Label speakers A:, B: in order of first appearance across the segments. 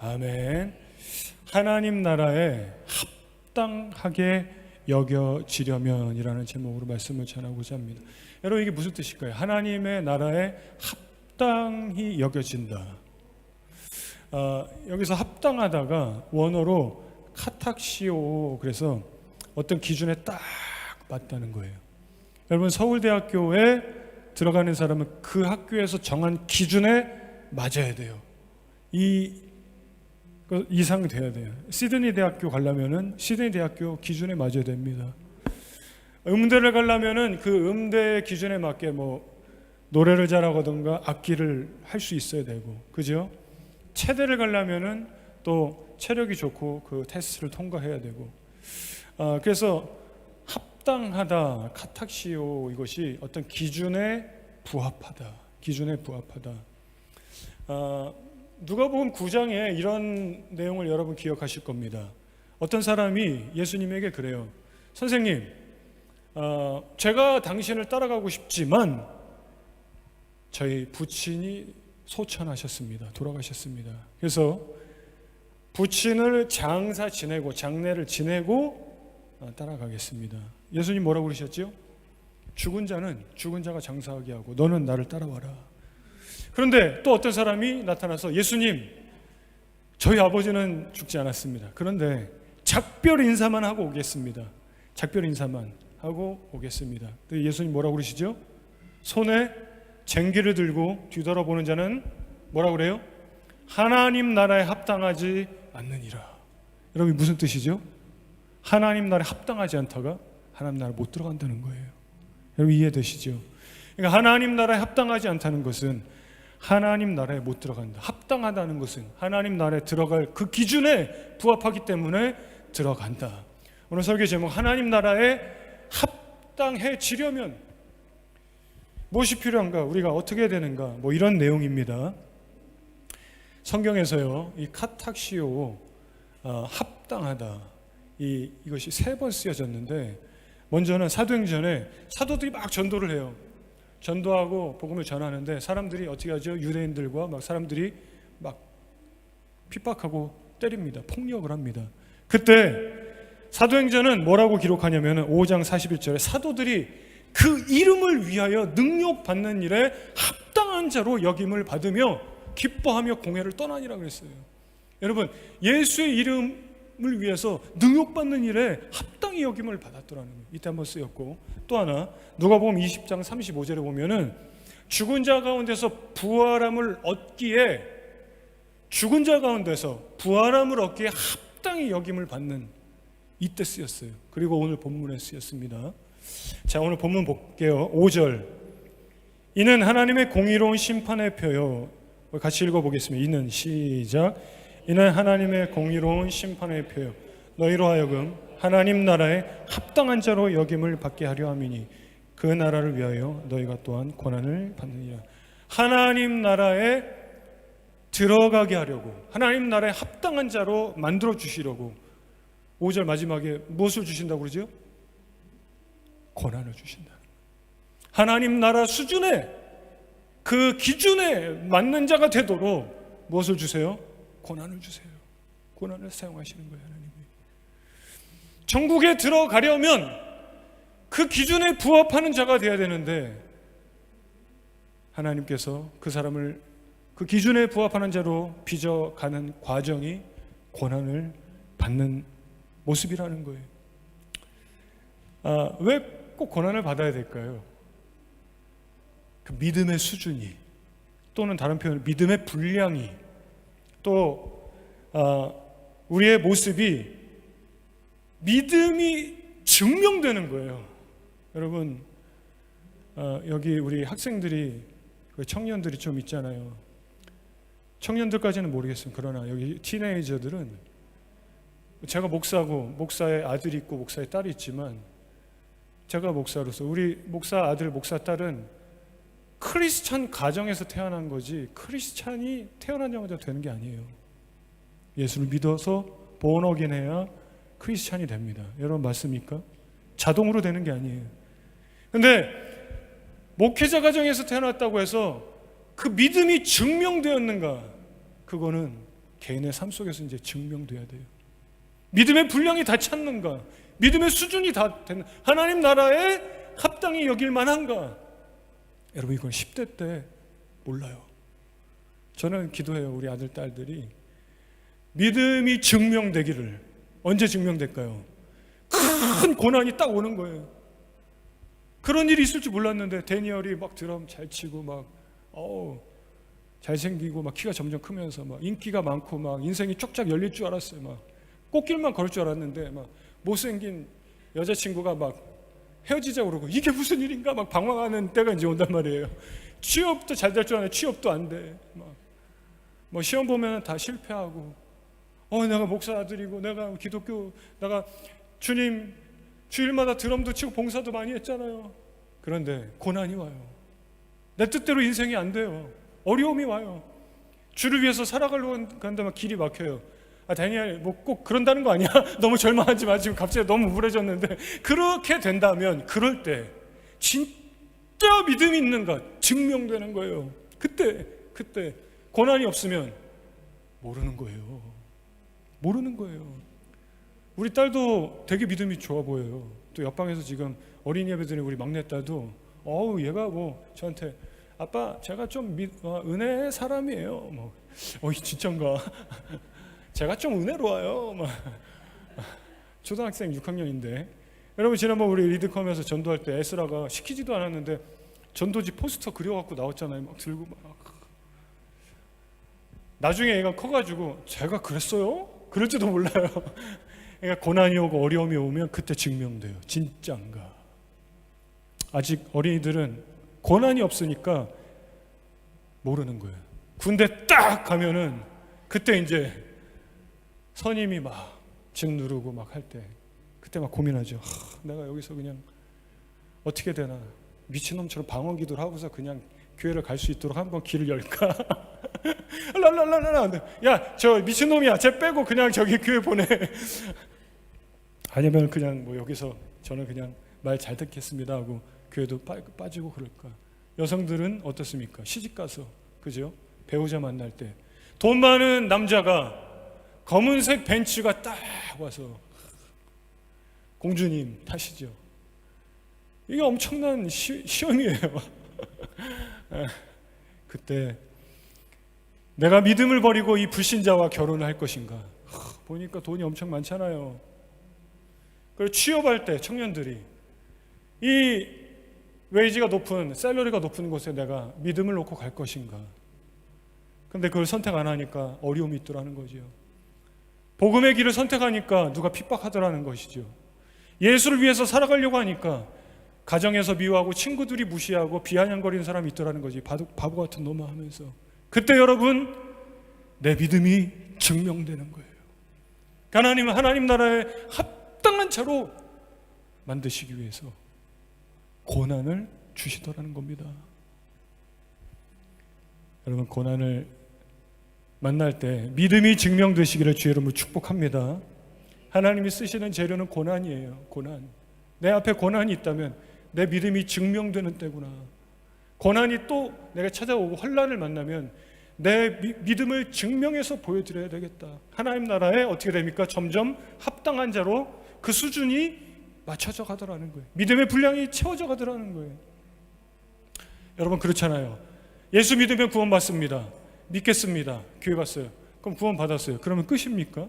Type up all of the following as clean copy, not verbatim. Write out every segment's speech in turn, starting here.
A: 아멘. 하나님 나라에 합당하게 여겨지려면이라는 제목으로 말씀을 전하고자 합니다. 여러분, 이게 무슨 뜻일까요? 하나님의 나라에 합당히 여겨진다. 여기서 합당하다가 원어로 카탁시오, 그래서 어떤 기준에 딱 맞다는 거예요. 여러분, 서울대학교에 들어가는 사람은 그 학교에서 정한 기준에 맞아야 돼요. 이상 돼야 돼요. 시드니 대학교 가려면은 시드니 대학교 기준에 맞아야 됩니다. 음대를 가려면은 그 음대 기준에 맞게 노래를 잘하거든가 악기를 할 수 있어야 되고, 그죠? 체대를 가려면은 또 체력이 좋고 그 테스트를 통과해야 되고, 그래서 합당하다, 카탁시오, 이것이 어떤 기준에 부합하다, 기준에 부합하다. 누가복음 9장에 이런 내용을 여러분 기억하실 겁니다. 어떤 사람이 예수님에게 그래요. 선생님, 제가 당신을 따라가고 싶지만 저희 부친이 소천하셨습니다. 돌아가셨습니다. 그래서 부친을 장사 지내고 장례를 지내고 따라가겠습니다. 예수님 뭐라고 그러셨죠? 죽은 자는 죽은 자가 장사하게 하고 너는 나를 따라와라. 그런데 또 어떤 사람이 나타나서 예수님, 저희 아버지는 죽지 않았습니다. 그런데 작별 인사만 하고 오겠습니다. 작별 인사만 하고 오겠습니다. 예수님 뭐라고 그러시죠? 손에 쟁기를 들고 뒤돌아보는 자는 뭐라고 그래요? 하나님 나라에 합당하지 않느니라. 여러분, 무슨 뜻이죠? 하나님 나라에 합당하지 않다가 하나님 나라에 못 들어간다는 거예요. 여러분, 이해되시죠? 그러니까 하나님 나라에 합당하지 않다는 것은 하나님 나라에 못 들어간다. 합당하다는 것은 하나님 나라에 들어갈 그 기준에 부합하기 때문에 들어간다. 오늘 설교 제목, 하나님 나라에 합당해지려면 무엇이 필요한가? 우리가 어떻게 해야 되는가? 이런 내용입니다. 성경에서요, 이 카탁시오, 합당하다, 이것이 3번 쓰여졌는데, 먼저는 사도행전에 사도들이 막 전도를 해요. 전도하고 복음을 전하는데 사람들이 어떻게 하죠? 유대인들과 사람들이 핍박하고 때립니다. 폭력을 합니다. 그때 사도행전은 뭐라고 기록하냐면 5장 41절에 사도들이 그 이름을 위하여 능욕받는 일에 합당한 자로 여김을 받으며 기뻐하며 공회를 떠나니라 그랬어요. 여러분, 예수의 이름을 위해서 능욕받는 일에 합당히 여김을 받았더라는 거예요. 이때 한번 쓰였고, 또 하나 누가복음 20장 35절에 보면은 죽은 자 가운데서 부활함을 얻기에, 죽은 자 가운데서 부활함을 얻기에 합당히 여김을 받는, 이때 쓰였어요. 그리고 오늘 본문에 쓰였습니다. 자, 오늘 본문 볼게요. 5절, 이는 하나님의 공의로운 심판의 표요. 같이 읽어보겠습니다. 이는, 시작. 이는 하나님의 공의로운 심판의 표요, 너희로 하여금 하나님 나라에 합당한 자로 여김을 받게 하려 함이니 그 나라를 위하여 너희가 또한 고난을 받느니라. 하나님 나라에 들어가게 하려고, 하나님 나라에 합당한 자로 만들어 주시려고 5절 마지막에 무엇을 주신다고 그러죠? 고난을 주신다. 하나님 나라 수준에, 그 기준에 맞는 자가 되도록 무엇을 주세요? 고난을 주세요. 고난을 사용하시는 거예요. 하나님이 천국에 들어가려면 그 기준에 부합하는 자가 되어야 되는데, 하나님께서 그 사람을 그 기준에 부합하는 자로 빚어가는 과정이 고난을 받는 모습이라는 거예요. 왜 꼭 고난을 받아야 될까요? 그 믿음의 수준이, 또는 다른 표현으로 믿음의 분량이, 또 우리의 모습이, 믿음이 증명되는 거예요. 여러분, 여기 우리 학생들이, 청년들이 좀 있잖아요. 청년들까지는 모르겠어요. 그러나 여기 티네이저들은, 제가 목사고 목사의 아들이 있고 목사의 딸이 있지만, 제가 목사로서 우리 목사 아들 목사 딸은 크리스찬 가정에서 태어난 거지 크리스찬이 태어나자마자 되는 게 아니에요. 예수를 믿어서 본어긴 해야 크리스찬이 됩니다. 여러분, 맞습니까? 자동으로 되는 게 아니에요. 근데 목회자 가정에서 태어났다고 해서 그 믿음이 증명되었는가? 그거는 개인의 삶 속에서 이제 증명돼야 돼요. 믿음의 분량이 다 찼는가? 믿음의 수준이 다 되는, 하나님 나라에 합당히 여길 만한가? 여러분, 이건 10대 때 몰라요. 저는 기도해요. 우리 아들, 딸들이 믿음이 증명되기를. 언제 증명될까요? 큰 고난이 딱 오는 거예요. 그런 일이 있을 줄 몰랐는데 데니엘이 막 드럼 잘 치고 막 잘생기고 막 키가 점점 크면서 막 인기가 많고 막 인생이 쫙쫙 열릴 줄 알았어요. 막 꽃길만 걸을 줄 알았는데 막 못생긴 여자친구가 막 헤어지자고 그러고 이게 무슨 일인가 막 방황하는 때가 이제 온단 말이에요. 취업도 잘 될 줄 알았는데 취업도 안 돼. 뭐 시험 보면 다 실패하고 내가 목사 아들이고 내가 기독교, 내가 주님 주일마다 드럼도 치고 봉사도 많이 했잖아요. 그런데 고난이 와요. 내 뜻대로 인생이 안 돼요. 어려움이 와요. 주를 위해서 살아가려고 한다면 길이 막혀요. 다니엘 뭐 꼭 그런다는 거 아니야? 너무 절망하지 마. 지금 갑자기 너무 우울해졌는데 그렇게 된다면 그럴 때 진짜 믿음이 있는가 증명되는 거예요. 그때 고난이 없으면 모르는 거예요. 모르는 거예요. 우리 딸도 되게 믿음이 좋아 보여요. 또 옆방에서 지금 어린이 예배 드리는 우리 막내딸도 얘가 뭐 저한테 아빠 제가 좀 은혜의 사람이에요. 진짠가? 제가 좀 은혜로워요. 초등학생 6학년인데 여러분, 지난번 우리 리드컴에서 전도할 때 에스라가 시키지도 않았는데 전도지 포스터 그려갖고 나왔잖아요. 막 들고 막. 나중에 얘가 커가지고 제가 그랬어요? 그럴지도 몰라요. 그러니까 고난이 오고 어려움이 오면 그때 증명돼요. 진짠가? 아직 어린이들은 고난이 없으니까 모르는 거예요. 군대 딱 가면은 그때 이제 선임이 막 직 누르고 막 할 때 그때 막 고민하죠. 내가 여기서 그냥 어떻게 되나 미친놈처럼 방언 기도를 하고서 그냥 교회를 갈 수 있도록 한번 길을 열까? 랄랄랄랄라. 야, 저 미친놈이야. 쟤 빼고 그냥 저기 교회 보내. 아니면 그냥 뭐 여기서 저는 그냥 말 잘 듣겠습니다 하고 교회도 빠지고 그럴까? 여성들은 어떻습니까? 시집 가서 그죠? 배우자 만날 때 돈 많은 남자가 검은색 벤츠가 딱 와서 공주님 타시죠. 이게 엄청난 시험이에요. 그때 내가 믿음을 버리고 이 불신자와 결혼을 할 것인가? 보니까 돈이 엄청 많잖아요. 그리고 취업할 때 청년들이 이 웨이지가 높은, 샐러리가 높은 곳에 내가 믿음을 놓고 갈 것인가? 근데 그걸 선택 안 하니까 어려움이 있더라는 거죠. 복음의 길을 선택하니까 누가 핍박하더라는 것이죠. 예수를 위해서 살아가려고 하니까 가정에서 미워하고 친구들이 무시하고 비아냥거리는 사람이 있더라는 거지. 바보 같은 놈아 하면서. 그때 여러분, 내 믿음이 증명되는 거예요. 하나님은 하나님 나라에 합당한 자로 만드시기 위해서 고난을 주시더라는 겁니다. 여러분, 고난을 만날 때 믿음이 증명되시기를 주의 이름으로 축복합니다. 하나님이 쓰시는 재료는 고난이에요. 고난. 내 앞에 고난이 있다면 내 믿음이 증명되는 때구나. 고난이 또 내가 찾아오고 환난을 만나면 내 믿음을 증명해서 보여드려야 되겠다. 하나님 나라에 어떻게 됩니까? 점점 합당한 자로 그 수준이 맞춰져 가더라는 거예요. 믿음의 분량이 채워져 가더라는 거예요. 여러분, 그렇잖아요. 예수 믿으면 구원받습니다. 믿겠습니다. 교회 갔어요. 그럼 구원 받았어요. 그러면 끝입니까?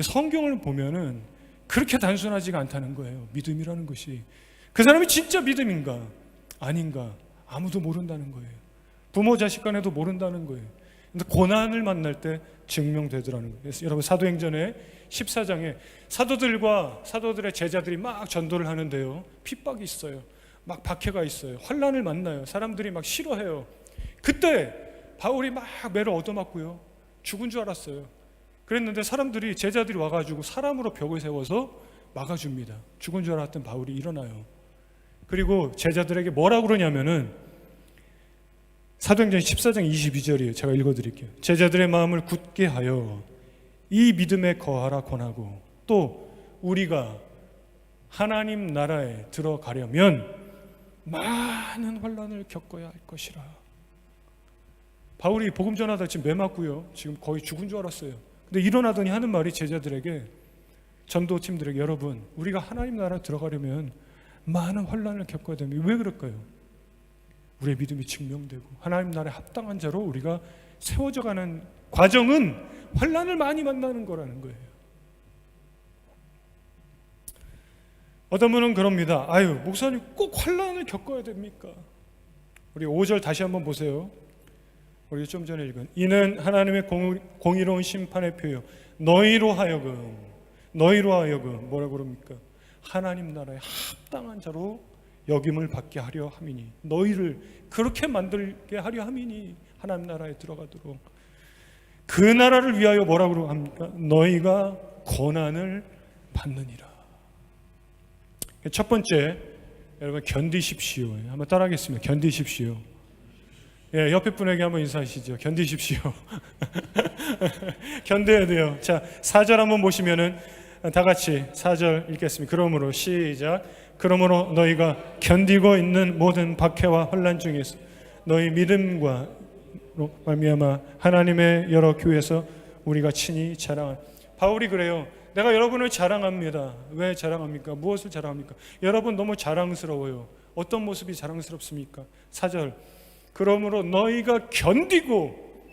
A: 성경을 보면은 그렇게 단순하지가 않다는 거예요. 믿음이라는 것이. 그 사람이 진짜 믿음인가 아닌가 아무도 모른다는 거예요. 부모 자식 간에도 모른다는 거예요. 근데 고난을 만날 때 증명되더라는 거예요. 그래서 여러분, 사도행전의 14장에 사도들의 제자들이 막 전도를 하는데요, 핍박이 있어요. 막 박해가 있어요. 환난을 만나요. 사람들이 막 싫어해요. 그때 바울이 막 매를 얻어맞고요, 죽은 줄 알았어요. 그랬는데 사람들이, 제자들이 와가지고 사람으로 벽을 세워서 막아줍니다. 죽은 줄 알았던 바울이 일어나요. 그리고 제자들에게 뭐라고 그러냐면은 사도행전 14장 22절이에요. 제가 읽어드릴게요. 제자들의 마음을 굳게 하여 이 믿음에 거하라 권하고, 또 우리가 하나님 나라에 들어가려면 많은 환난을 겪어야 할 것이라. 바울이 복음 전하다 지금 매 맞고요. 지금 거의 죽은 줄 알았어요. 근데 일어나더니 하는 말이 제자들에게, 전도팀들에게, 여러분, 우리가 하나님 나라 들어가려면 많은 환난을 겪어야 됩니다. 왜 그럴까요? 우리의 믿음이 증명되고 하나님 나라에 합당한 자로 우리가 세워져 가는 과정은 환난을 많이 만나는 거라는 거예요. 어떤 분은 그럽니다. 아유, 목사님 꼭 환난을 겪어야 됩니까? 우리 5절 다시 한번 보세요. 우리 좀 전에 읽은, 이는 하나님의 공의로운 심판의 표요 너희로 하여금 뭐라고 그럽니까? 하나님 나라에 합당한 자로 여김을 받게 하려 함이니, 너희를 그렇게 만들게 하려 함이니, 하나님 나라에 들어가도록. 그 나라를 위하여 뭐라고 합니까? 너희가 고난을 받느니라. 첫 번째, 여러분, 견디십시오. 한번 따라하겠습니다. 견디십시오. 예, 옆에 분에게 한번 인사하시죠. 견디십시오. 견뎌야 돼요. 자, 4절 한번 보시면은 다 같이 4절 읽겠습니다. 그러므로 시작. 그러므로 너희가 견디고 있는 모든 박해와 혼란 중에서 너희 믿음과 말미암아 하나님의 여러 교회에서 우리가 친히 자랑한. 바울이 그래요. 내가 여러분을 자랑합니다. 왜 자랑합니까? 무엇을 자랑합니까? 여러분 너무 자랑스러워요. 어떤 모습이 자랑스럽습니까? 4절. 그러므로 너희가 견디고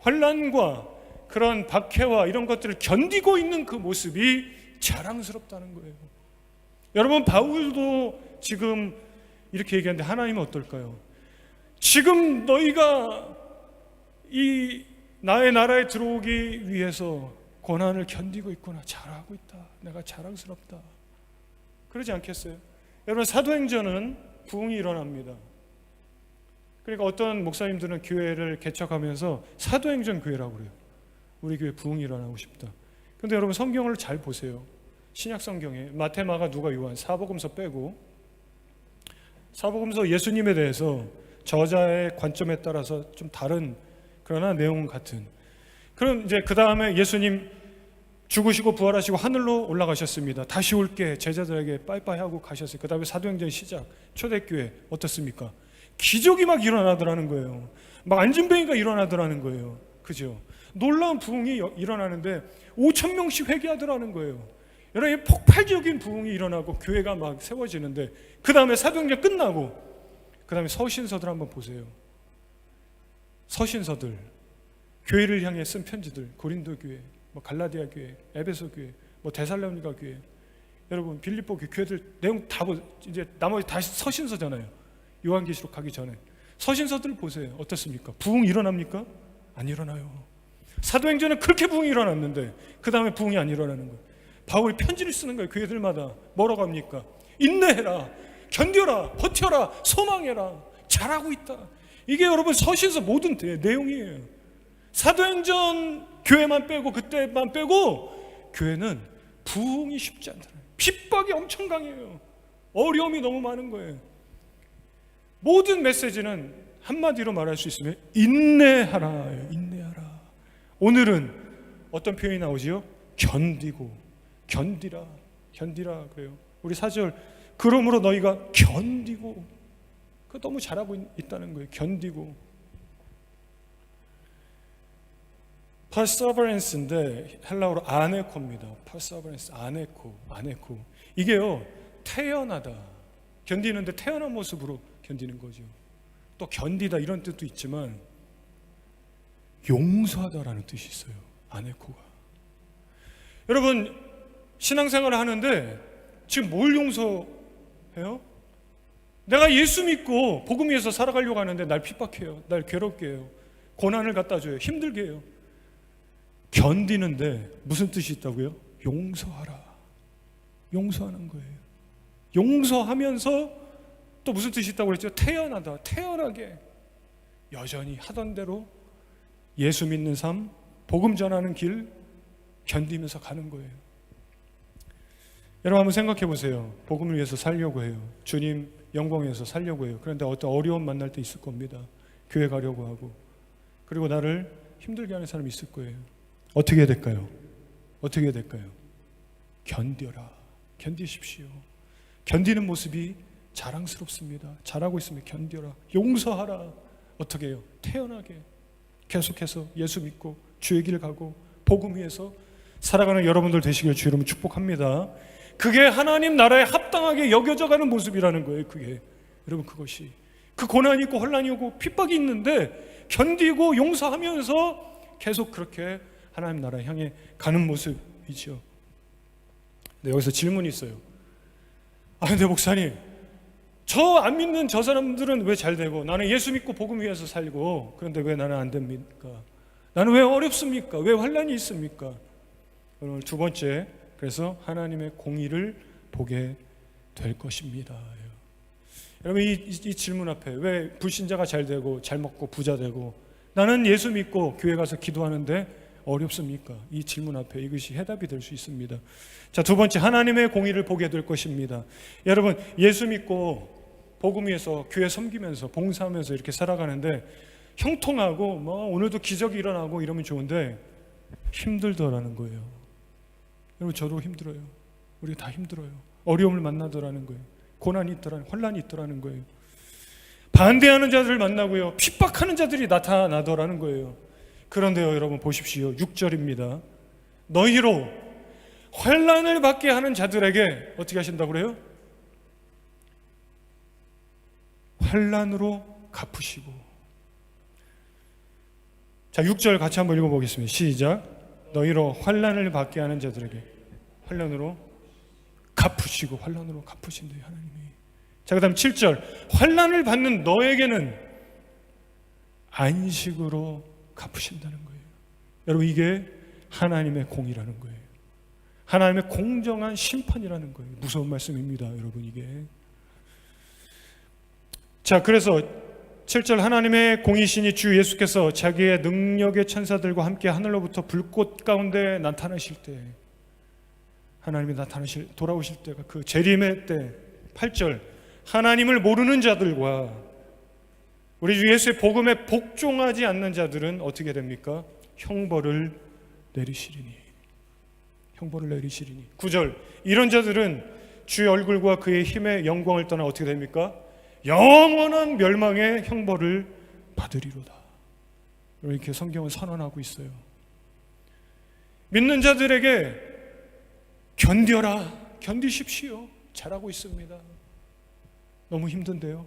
A: 혼란과 그런 박해와 이런 것들을 견디고 있는 그 모습이 자랑스럽다는 거예요. 여러분, 바울도 지금 이렇게 얘기하는데 하나님은 어떨까요? 지금 너희가 이 나의 나라에 들어오기 위해서 고난을 견디고 있구나. 잘하고 있다. 내가 자랑스럽다. 그러지 않겠어요? 여러분, 사도행전은 부흥이 일어납니다. 그러니까 어떤 목사님들은 교회를 개척하면서 사도행전 교회라고 그래요. 우리 교회 부흥이 일어나고 싶다. 근데 여러분, 성경을 잘 보세요. 신약 성경에 마태, 마가, 누가, 요한 사복음서 빼고, 사복음서 예수님에 대해서 저자의 관점에 따라서 좀 다른, 그러나 내용은 같은. 그럼 이제 그 다음에 예수님 죽으시고 부활하시고 하늘로 올라가셨습니다. 다시 올게 제자들에게 빠이빠이 하고 가셨어요. 그 다음에 사도행전 시작. 초대교회 어떻습니까? 기적이 막 일어나더라는 거예요. 막 안진뱅이가 일어나더라는 거예요. 그죠? 놀라운 부흥이 일어나는데 5,000명씩 회개하더라는 거예요. 여러분, 폭발적인 부흥이 일어나고 교회가 막 세워지는데, 그 다음에 사도행전 끝나고 그 다음에 서신서들 한번 보세요. 서신서들, 교회를 향해 쓴 편지들, 고린도 교회, 뭐 갈라디아 교회, 에베소 교회, 뭐 데살로니가 교회, 여러분 빌립보 교회들 내용 다 이제 나머지 다 서신서잖아요. 요한계시록 가기 전에 서신서들 보세요. 어떻습니까? 부흥 일어납니까? 안 일어나요. 사도행전은 그렇게 부흥이 일어났는데 그 다음에 부흥이 안 일어나는 거예요. 바울이 편지를 쓰는 거예요. 교회들마다 뭐라고 합니까? 인내해라, 견뎌라, 버텨라, 소망해라, 잘하고 있다. 이게 여러분 서신서 모든 내용이에요. 사도행전 교회만 빼고, 그때만 빼고 교회는 부흥이 쉽지 않다. 핍박이 엄청 강해요. 어려움이 너무 많은 거예요. 모든 메시지는 한마디로 말할 수 있으면 인내하라. 인내하라. 오늘은 어떤 표현이 나오지요? 견디고, 견디라, 견디라 그래요. 우리 4절, 그러므로 너희가 견디고, 그 너무 잘하고 있다는 거예요. 견디고. perseverance인데 헬라어로 아네코입니다. perseverance, 아네코. 이게요, 태연하다. 견디는데 태연한 모습으로 견디는 거죠. 또 견디다 이런 뜻도 있지만 용서하다라는 뜻이 있어요. 아네코가. 여러분, 신앙생활을 하는데 지금 뭘 용서해요? 내가 예수 믿고 복음 위해서 살아가려고 하는데 날 핍박해요. 날 괴롭게 해요. 고난을 갖다 줘요. 힘들게 해요. 견디는데 무슨 뜻이 있다고요? 용서하라. 용서하는 거예요. 용서하면서 또 무슨 뜻이 있다고 그랬죠? 태연하다. 태연하게 여전히 하던 대로 예수 믿는 삶, 복음 전하는 길 견디면서 가는 거예요. 여러분 한번 생각해 보세요. 복음을 위해서 살려고 해요. 주님 영광 위해서 살려고 해요. 그런데 어떤 어려움 만날 때 있을 겁니다. 교회 가려고 하고, 그리고 나를 힘들게 하는 사람이 있을 거예요. 어떻게 해야 될까요? 어떻게 해야 될까요? 견뎌라. 견디십시오. 견디는 모습이 자랑스럽습니다. 잘하고 있으면 견뎌라. 용서하라. 어떻게 해요? 태연하게. 계속해서 예수 믿고 주의 길 가고 복음 위에서 살아가는 여러분들 되시길 주 이름으로 축복합니다. 그게 하나님 나라에 합당하게 여겨져 가는 모습이라는 거예요. 그게 여러분, 그것이 그 고난이 있고 혼란이 오고 핍박이 있는데 견디고 용서하면서 계속 그렇게 하나님 나라 향해 가는 모습이죠. 네, 여기서 질문이 있어요. 근데 목사님, 저 안 믿는 저 사람들은 왜 잘 되고 나는 예수 믿고 복음 위해서 살고, 그런데 왜 나는 안 됩니까? 나는 왜 어렵습니까? 왜 환란이 있습니까? 오늘 두 번째, 그래서 하나님의 공의를 보게 될 것입니다. 여러분, 이 질문 앞에 왜 불신자가 잘 되고 잘 먹고 부자 되고 나는 예수 믿고 교회 가서 기도하는데 어렵습니까? 이 질문 앞에 이것이 해답이 될 수 있습니다. 자, 두 번째, 하나님의 공의를 보게 될 것입니다. 여러분, 예수 믿고 복음 위에서 교회 섬기면서 봉사하면서 이렇게 살아가는데 형통하고 오늘도 기적이 일어나고 이러면 좋은데 힘들더라는 거예요. 여러분, 저도 힘들어요. 우리가 다 힘들어요. 어려움을 만나더라는 거예요. 고난이 있더라는, 혼란이 있더라는 거예요. 반대하는 자들을 만나고요, 핍박하는 자들이 나타나더라는 거예요. 그런데요, 여러분 보십시오. 6절입니다. 너희로 환난을 받게 하는 자들에게 어떻게 하신다고 그래요? 환난으로 갚으시고. 자, 6절 같이 한번 읽어보겠습니다. 시작. 너희로 환난을 받게 하는 자들에게 환난으로 갚으시고. 환난으로 갚으신대요, 하나님이. 자, 그 다음 7절. 환난을 받는 너에게는 안식으로 갚으신다는 거예요. 여러분, 이게 하나님의 공의라는 거예요. 하나님의 공정한 심판이라는 거예요. 무서운 말씀입니다, 여러분, 이게. 자, 그래서 7절, 하나님의 공의신이 주 예수께서 자기의 능력의 천사들과 함께 하늘로부터 불꽃 가운데 나타나실 때, 하나님이 돌아오실 때가 그 재림의 때. 8절, 하나님을 모르는 자들과 우리 주 예수의 복음에 복종하지 않는 자들은 어떻게 됩니까? 형벌을 내리시리니. 형벌을 내리시리니. 9절, 이런 자들은 주의 얼굴과 그의 힘의 영광을 떠나 어떻게 됩니까? 영원한 멸망의 형벌을 받으리로다. 이렇게 성경은 선언하고 있어요. 믿는 자들에게 견뎌라, 견디십시오. 잘하고 있습니다. 너무 힘든데요.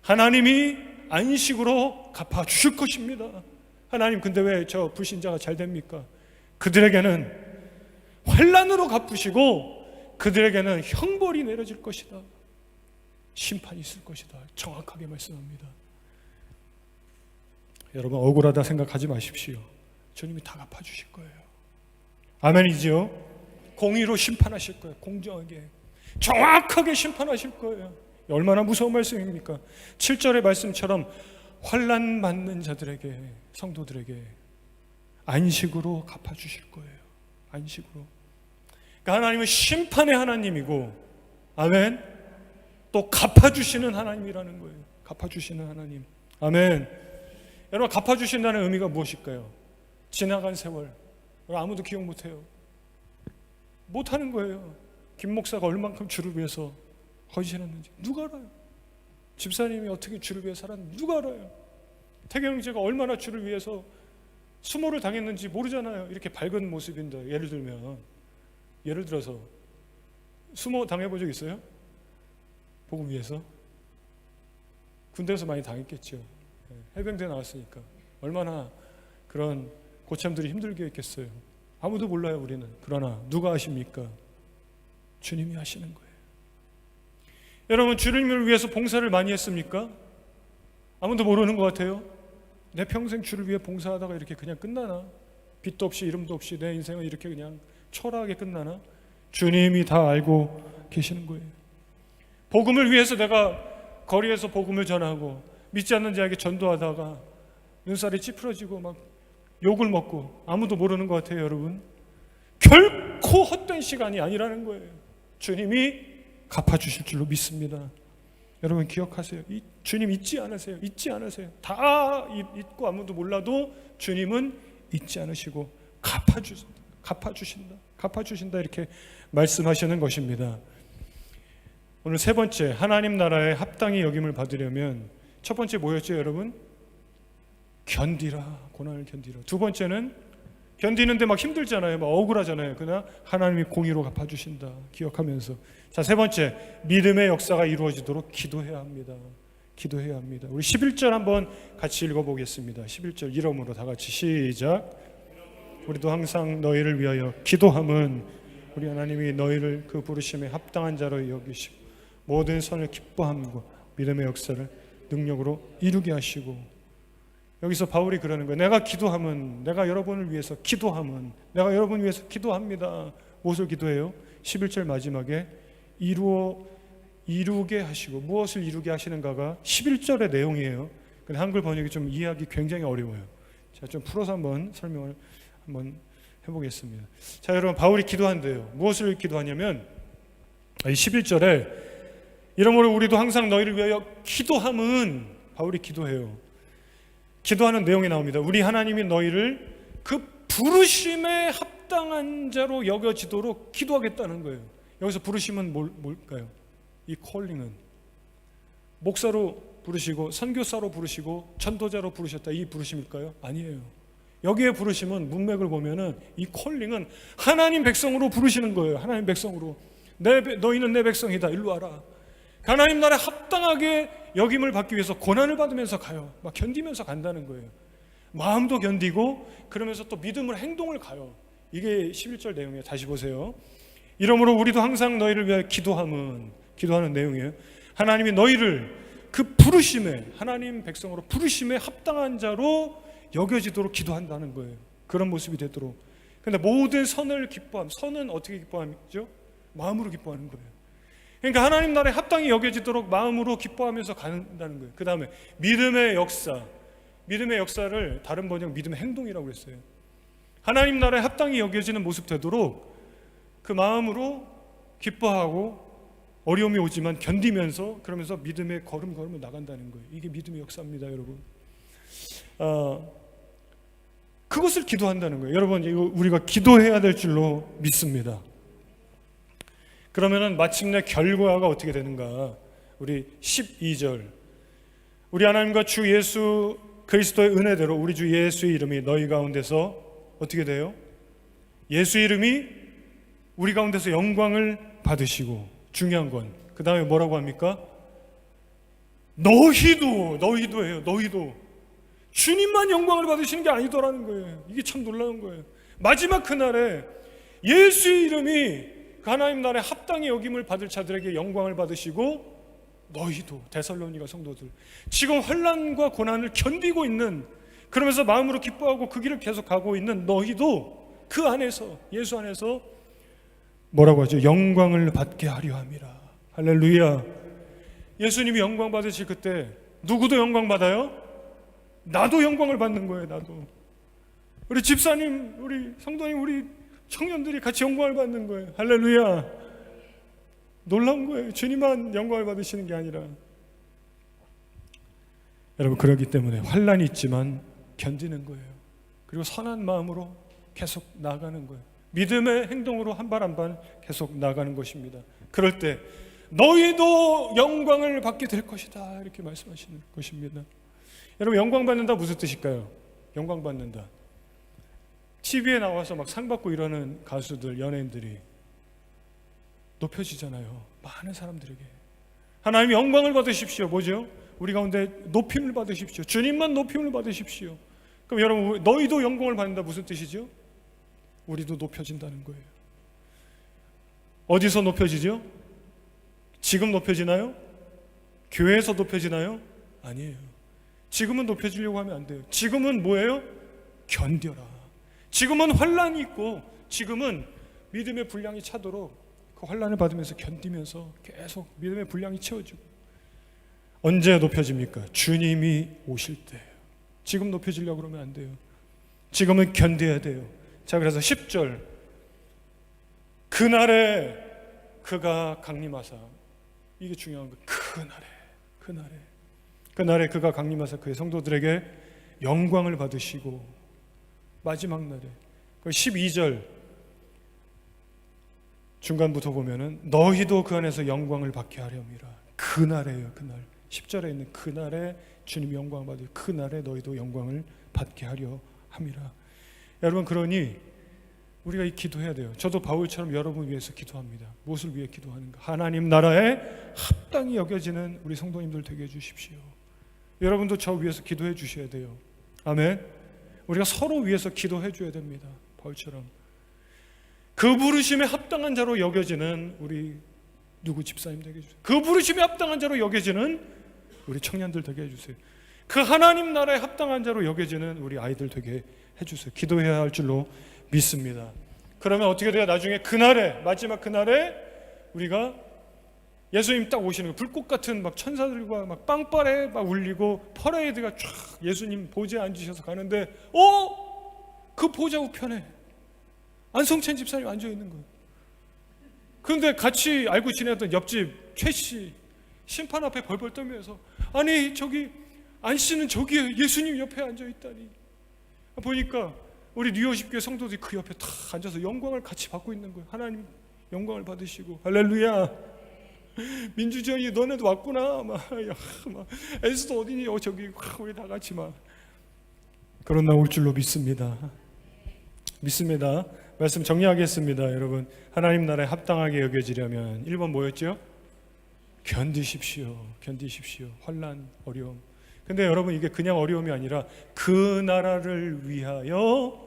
A: 하나님이 안식으로 갚아주실 것입니다. 하나님, 근데 왜 저 불신자가 잘 됩니까? 그들에게는 환난으로 갚으시고 그들에게는 형벌이 내려질 것이다. 심판이 있을 것이다. 정확하게 말씀합니다. 여러분, 억울하다 생각하지 마십시오. 주님이 다 갚아주실 거예요. 아멘이지요? 공의로 심판하실 거예요. 공정하게, 정확하게 심판하실 거예요. 얼마나 무서운 말씀입니까? 7절의 말씀처럼 환난 받는 자들에게, 성도들에게 안식으로 갚아주실 거예요. 안식으로. 그러니까 하나님은 심판의 하나님이고, 아멘, 또 갚아주시는 하나님이라는 거예요. 갚아주시는 하나님. 아멘. 여러분, 갚아주신다는 의미가 무엇일까요? 지나간 세월 아무도 기억 못해요. 못하는 거예요. 김 목사가 얼만큼 주를 위해서 헌신했는지 누가 알아요? 집사님이 어떻게 주를 위해 살았는지 누가 알아요? 태경 형제가 얼마나 주를 위해서 수모를 당했는지 모르잖아요. 이렇게 밝은 모습인데, 예를 들어서 수모 당해본 적 있어요? 복음 위해서? 군대에서 많이 당했겠죠. 해병대 나왔으니까 얼마나 그런 고참들이 힘들게 했겠어요. 아무도 몰라요, 우리는. 그러나 누가 아십니까? 주님이 하시는 거예요. 여러분, 주님을 위해서 봉사를 많이 했습니까? 아무도 모르는 것 같아요. 내 평생 주를 위해 봉사하다가 이렇게 그냥 끝나나? 빛도 없이 이름도 없이 내 인생은 이렇게 그냥 초라하게 끝나나? 주님이 다 알고 계시는 거예요. 복음을 위해서 내가 거리에서 복음을 전하고 믿지 않는 자에게 전도하다가 눈살이 찌푸러지고 막 욕을 먹고 아무도 모르는 것 같아요, 여러분. 결코 헛된 시간이 아니라는 거예요. 주님이 갚아주실 줄로 믿습니다. 여러분, 기억하세요. 주님 잊지 않으세요. 잊지 않으세요. 다 잊고 아무도 몰라도 주님은 잊지 않으시고 갚아주신다 이렇게 말씀하시는 것입니다. 오늘 세 번째, 하나님 나라의 합당히 여김을 받으려면 첫 번째 뭐였죠, 여러분? 견디라. 고난을 견디라. 두 번째는 견디는데 막 힘들잖아요. 막 억울하잖아요. 그러나 하나님이 공의로 갚아주신다 기억하면서. 자, 세 번째, 믿음의 역사가 이루어지도록 기도해야 합니다. 기도해야 합니다. 우리 11절 한번 같이 읽어보겠습니다. 11절 이름으로 다 같이 시작. 우리도 항상 너희를 위하여 기도함은 우리 하나님이 너희를 그 부르심에 합당한 자로 여기시고 모든 선을 기뻐함과 믿음의 역사를 능력으로 이루게 하시고. 여기서 바울이 그러는 거예요. 내가 기도하면, 내가 여러분을 위해서 기도하면, 내가 여러분을 위해서 기도합니다. 무엇을 기도해요? 11절 마지막에 이루게 하시고. 무엇을 이루게 하시는가가 11절의 내용이에요. 근데 한글 번역이 좀 이해하기 굉장히 어려워요. 자, 좀 풀어서 한번 설명을 한번 해보겠습니다. 자, 여러분, 바울이 기도한대요. 무엇을 기도하냐면 이 11절에 이러므로 우리도 항상 너희를 위하여 기도함은, 바울이 기도해요. 기도하는 내용이 나옵니다. 우리 하나님이 너희를 그 부르심에 합당한 자로 여겨지도록 기도하겠다는 거예요. 여기서 부르심은 뭘까요? 이 콜링은 목사로 부르시고 선교사로 부르시고 전도자로 부르셨다, 이 부르심일까요? 아니에요. 여기에 부르심은 문맥을 보면은 이 콜링은 하나님 백성으로 부르시는 거예요. 하나님 백성으로. 너희는 내 백성이다. 일로 와라. 하나님 나라에 합당하게 여김을 받기 위해서 고난을 받으면서 가요. 막 견디면서 간다는 거예요. 마음도 견디고 그러면서 또 믿음을, 행동을 가요. 이게 11절 내용이에요. 다시 보세요. 이러므로 우리도 항상 너희를 위하여 기도하는 내용이에요. 하나님이 너희를 그 부르심에, 하나님 백성으로 부르심에 합당한 자로 여겨지도록 기도한다는 거예요. 그런 모습이 되도록. 그런데 모든 선을 기뻐함. 선은 어떻게 기뻐하죠? 마음으로 기뻐하는 거예요. 그러니까 하나님 나라에 합당히 여겨지도록 마음으로 기뻐하면서 간다는 거예요. 그 다음에 믿음의 역사. 믿음의 역사를 다른 번역 믿음의 행동이라고 했어요. 하나님 나라에 합당히 여겨지는 모습 되도록 그 마음으로 기뻐하고 어려움이 오지만 견디면서, 그러면서 믿음의 걸음을 나간다는 거예요. 이게 믿음의 역사입니다, 여러분. 그것을 기도한다는 거예요. 여러분, 이거 우리가 기도해야 될 줄로 믿습니다. 그러면은 마침내 결과가 어떻게 되는가? 우리 12절. 우리 하나님과 주 예수 그리스도의 은혜대로 우리 주 예수의 이름이 너희 가운데서 어떻게 돼요? 예수 이름이 우리 가운데서 영광을 받으시고, 중요한 건 그 다음에 뭐라고 합니까? 너희도예요. 너희도 주님만 영광을 받으시는 게 아니더라는 거예요. 이게 참 놀라운 거예요. 마지막 그날에 예수의 이름이 하나님 나라에 합당히 여김을 받을 자들에게 영광을 받으시고, 너희도, 데살로니가 성도들, 지금 환난과 고난을 견디고 있는, 그러면서 마음으로 기뻐하고 그 길을 계속 가고 있는 너희도 그 안에서, 예수 안에서 뭐라고 하죠? 영광을 받게 하려 함이라. 할렐루야. 예수님이 영광 받으실 그때 누구도 영광 받아요? 나도 영광을 받는 거예요. 나도. 우리 집사님, 우리 성도님, 우리 청년들이 같이 영광을 받는 거예요. 할렐루야. 놀라운 거예요. 주님만 영광을 받으시는 게 아니라. 여러분, 그렇기 때문에 환난이 있지만 견디는 거예요. 그리고 선한 마음으로 계속 나아가는 거예요. 믿음의 행동으로 한 발 한 발 계속 나아가는 것입니다. 그럴 때 너희도 영광을 받게 될 것이다, 이렇게 말씀하시는 것입니다. 여러분, 영광 받는다 무슨 뜻일까요? 영광 받는다, TV에 나와서 막 상 받고 이러는 가수들, 연예인들이 높여지잖아요. 많은 사람들에게 하나님 영광을 받으십시오. 뭐죠? 우리 가운데 높임을 받으십시오. 주님만 높임을 받으십시오. 그럼 여러분, 너희도 영광을 받는다 무슨 뜻이죠? 우리도 높여진다는 거예요. 어디서 높여지죠? 지금 높여지나요? 교회에서 높여지나요? 아니에요. 지금은 높여지려고 하면 안 돼요. 지금은 뭐예요? 견뎌라. 지금은 환난이 있고, 지금은 믿음의 분량이 차도록 그 환난을 받으면서 견디면서 계속 믿음의 분량이 채워지고. 언제 높여집니까? 주님이 오실 때. 지금 높여지려고 그러면 안 돼요. 지금은 견뎌야 돼요. 자, 그래서 10절, 그날에 그가 강림하사, 이게 중요한 거예요. 그날에 그가 강림하사 그의 성도들에게 영광을 받으시고, 마지막 날에 12절 중간부터 보면은 너희도 그 안에서 영광을 받게 하렴이라. 그날이에요. 그날. 10절에 있는 그날에 주님이 영광을 받으 그날에 너희도 영광을 받게 하려 함이라. 여러분, 그러니 우리가 이 기도해야 돼요. 저도 바울처럼 여러분 위해서 기도합니다. 무엇을 위해 기도하는가? 하나님 나라에 합당히 여겨지는 우리 성도님들 되게 해주십시오. 여러분도 저 위해서 기도해 주셔야 돼요. 아멘. 우리가 서로 위해서 기도해 줘야 됩니다. 바울처럼 그 부르심에 합당한 자로 여겨지는 우리 누구 집사님 되게 해주세요. 그 부르심에 합당한 자로 여겨지는 우리 청년들 되게 해주세요. 그 하나님 나라에 합당한 자로 여겨지는 우리 아이들 되게 해주세요. 기도해야 할 줄로 믿습니다. 그러면 어떻게 돼요? 나중에 그날에, 마지막 그날에 우리가 예수님 딱 오시는 거, 불꽃 같은 막 천사들과 막 빵빠레 막 울리고 퍼레이드가 쫙 예수님 보좌에 앉으셔서 가는데, 그 보좌 우편에 안성찬 집사님 앉아 있는 거예요. 그런데 같이 알고 지내던 옆집 최 씨 심판 앞에 벌벌 떨면서, 아니 저기 안 씨는 저기에 예수님 옆에 앉아 있다니. 보니까 우리 뉴욕십교회 성도들이 그 옆에 다 앉아서 영광을 같이 받고 있는 거예요. 하나님 영광을 받으시고, 할렐루야. 민주전이 너네도 왔구나. 막 에스도 어디니? 저기 우리 다 같이 막 그런 날 올 줄로 믿습니다. 믿습니다. 말씀 정리하겠습니다. 여러분, 하나님 나라에 합당하게 여겨지려면 1번 뭐였죠? 견디십시오. 견디십시오. 환난, 어려움. 근데 여러분, 이게 그냥 어려움이 아니라 그 나라를 위하여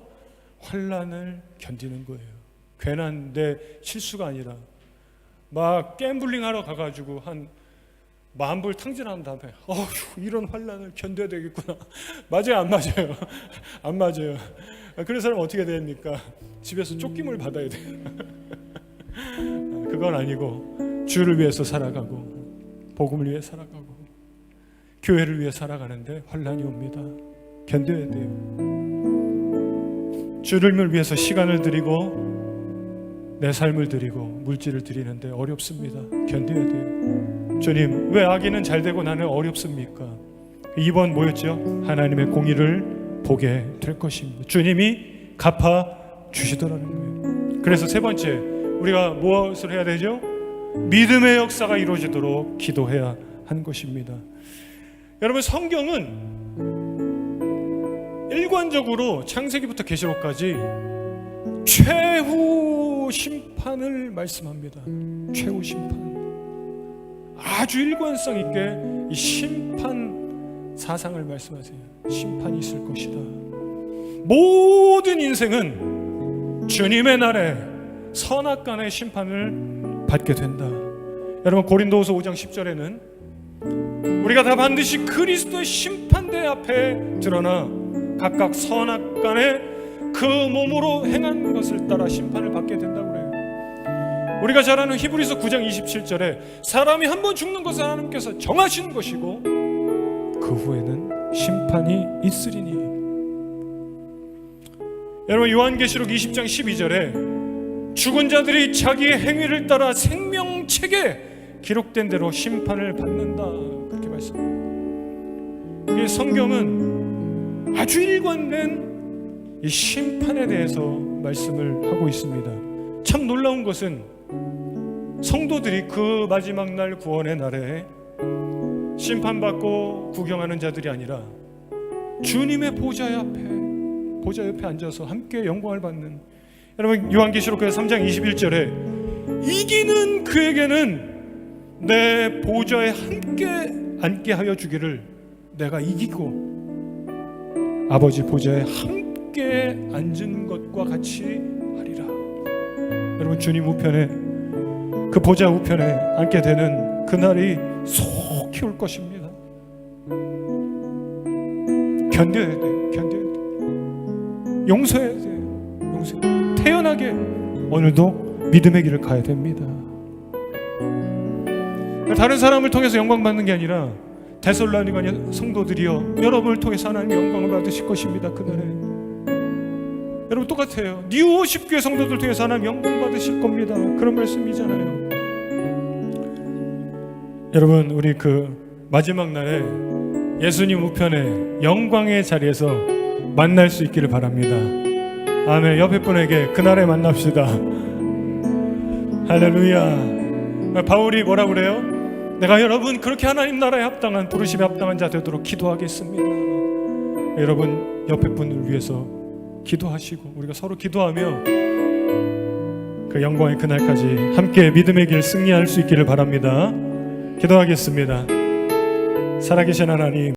A: 환난을 견디는 거예요. 괜한 내 실수가 아니라 막 갬블링 하러 가가지고 한 10,000불 탕진한 다음에 이런 환난을 견뎌야 되겠구나. 맞아요, 안 맞아요? 안 맞아요. 그런 사람은 어떻게 됩니까? 집에서 쫓김을 받아야 돼요. 그건 아니고 주를 위해서 살아가고 복음을 위해 살아가고 교회를 위해 살아가는데 환난이 옵니다. 견뎌야 돼요. 주를 위해서 시간을 드리고 내 삶을 드리고 물질을 드리는데 어렵습니다. 견뎌야 돼요. 주님, 왜 아기는 잘 되고 나는 어렵습니까? 2번 뭐였죠? 하나님의 공의를 보게 될 것입니다. 주님이 갚아 주시더라는 거예요. 그래서 세 번째, 우리가 무엇을 해야 되죠? 믿음의 역사가 이루어지도록 기도해야 하는 것입니다. 여러분, 성경은 일관적으로 창세기부터 계시록까지 최후 심판을 말씀합니다. 최후 심판. 아주 일관성 있게 이 심판 사상을 말씀하세요. 심판이 있을 것이다. 모든 인생은 주님의 날에 선악간의 심판을 받게 된다. 여러분, 고린도후서 5장 10절에는 우리가 다 반드시 그리스도의 심판대 앞에 드러나 각각 선악간에 그 몸으로 행한 것을 따라 심판을 받게 된다고 그래요. 우리가 잘 아는 히브리서 9장 27절에 사람이 한 번 죽는 것을 하나님께서 정하시는 것이고 그 후에는 심판이 있으리니. 여러분, 요한계시록 20장 12절에 죽은 자들이 자기의 행위를 따라 생명책에 기록된 대로 심판을 받는다, 그렇게 말씀합니다. 이 성경은 아주 일관된 이 심판에 대해서 말씀을 하고 있습니다. 참 놀라운 것은 성도들이 그 마지막 날 구원의 날에 심판받고 구경하는 자들이 아니라 주님의 보좌 옆에 앉아서 함께 영광을 받는, 여러분, 요한계시록 3장 21절에 이기는 그에게는 내 보좌에 함께 앉게 하여 주기를 내가 이기고 아버지 보좌에 함께 앉은 것과 같이 하리라. 여러분, 주님 우편에, 그 보좌 우편에 앉게 되는 그날이 속히 올 것입니다. 견뎌야 돼요. 견뎌야 돼요. 용서해야 돼요. 용서. 태연하게 오늘도 믿음의 길을 가야 됩니다. 다른 사람을 통해서 영광 받는 게 아니라 데살로니가 성도들이여 여러분을 통해서 하나님 영광을 받으실 것입니다. 그날에 여러분 똑같아요. 뉴호십교회 성도들 통해서 하나님 영광 받으실 겁니다. 그런 말씀이잖아요. 여러분, 우리 그 마지막 날에 예수님 우편에 영광의 자리에서 만날 수 있기를 바랍니다. 아멘. 옆에 분에게 그날에 만납시다. 할렐루야. 바울이 뭐라 그래요? 내가 여러분 그렇게 하나님 나라에 합당한 부르심에 합당한 자 되도록 기도하겠습니다. 여러분 옆에 분을 위해서 기도하시고 우리가 서로 기도하며 그 영광의 그날까지 함께 믿음의 길 승리할 수 있기를 바랍니다. 기도하겠습니다. 살아계신 하나님,